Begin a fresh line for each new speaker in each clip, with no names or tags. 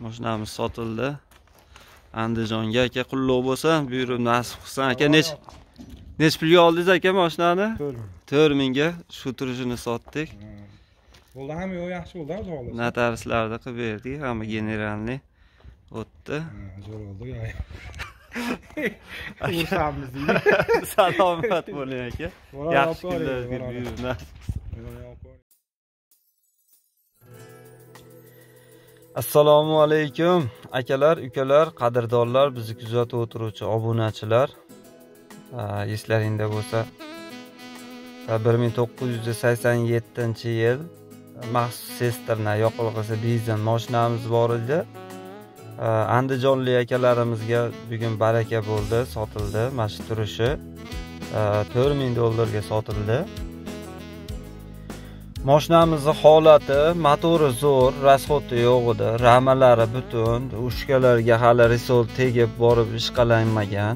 mashinamiz sotildi. Andijonga aka qulluq bo'lsa, buyurib nasib qilsin. Aka nech pulga oldingiz aka mashinani? 4000 ga. Shu turishini sotdik.
Bo'ldi, ham yaxshi bo'ldi, xudo xolasa.
Notariuslarni qilib berdik, hamma generalni o'tdi.
Zo'r oldi, ya.
Salomat bo'ling aka. Yaxshi kunlarga buyurib nasib qilsin. Assalomu alaykum akalar, ukalar, qadrdonlar, bizni kuzatib o'tiruvchi obunachilar. Eslaringda bo'lsa 1987-yil maxsus Sesterna yoqilg'isi benzin mashinamiz bor edi. Andijonlik akalarimizga bugun baraka bo'ldi, sotildi. Mana shu turishi $4000 ga sotildi. Mashinamizning holati, motori zo'r, rasxoti yo'q edi, ramalari butun, ushkalarga hali risol tegib borib ishqalanmagan.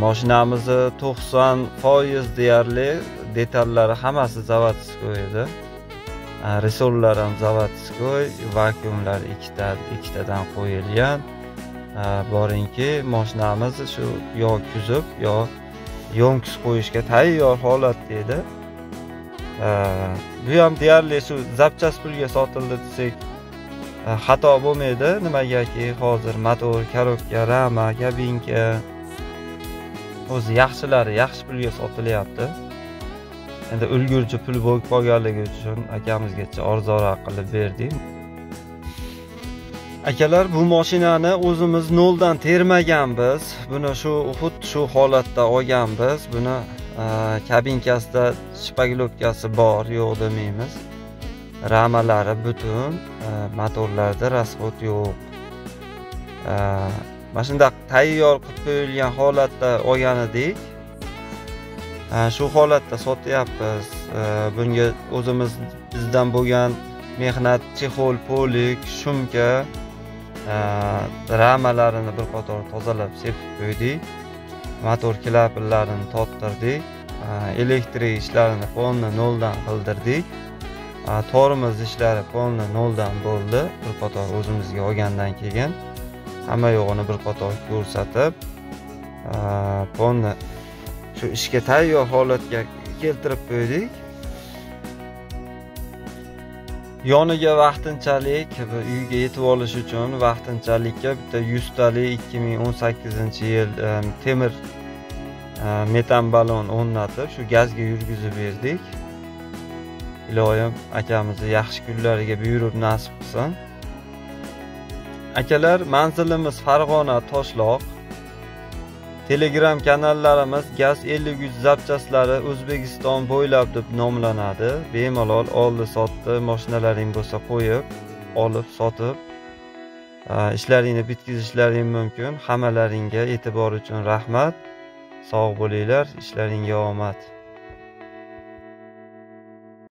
Mashinamizni 90% deyarli detallari hammasi zavodskiy edi. Risollar ham zavodskiy, vakuumlar ikkitadan qo'yilgan. Boringki, mashinamiz shu yo kuzib, yo yo'nkis qo'yishga tayyor holatda edi. Bu ham deyarli shu zapchas pulga sotildi desak xato bo'lmaydi. Nimagaki hozir motor, korobka, rama, kabinka o'zi yaxshilari yaxshi pulga sotilyapti. Endi ulgurji pul bo'lib qolganligi uchun akamizgacha arzon qilib berdik. Akalar, bu mashinani o'zimiz noldan termaganmiz. Buni xuddi shu holatda olganmiz. Buni kabinkasida shpaglovkasi bor, yo'q demaymiz. Ramalari butun, motorlarda rasxot yo'q. Mana shunday tayyor qilib qo'yilgan holatda olgan edik. Shu holatda sotyapmiz. Bunga bizdan bo'lgan mehnat, chexol, polik, shumka, ramalarini bir qator tozalab sepib qo'ydik. Motor klapanlarini torttirdik. Elektrik ishlarini polni noldan qildirdik. Tormoz ishlari polni noldan bo'ldi. Bir qator o'zimizga olgandan keyin hamma yo'g'ini bir qator ko'rsatib, polni shu ishga tayyor holatga keltirib qo'ydik. Yoniga vaqtinchalik uyga yetib olish uchun vaqtinchalikka bitta 100 talik 2018-yil temir metan balon o'rnatib, shu gazga yurgizib berdik. Iloyim akamizni yaxshi kunlariga buyurib nasib qilsin. Akalar, manzilimiz Farg'ona, Toshloq. Telegram kanallarimiz Gaz 50 zapchaslari O'zbekiston bo'ylab deb nomlanadi. Bemalol oldi-sotdi mashinalaring bo'lsa qo'yib, olib, sotib ishlaringni bitkazishlaring mumkin. Hammalaringga e'tibor uchun rahmat. Sog' bo'linglar, ishlaringga omad.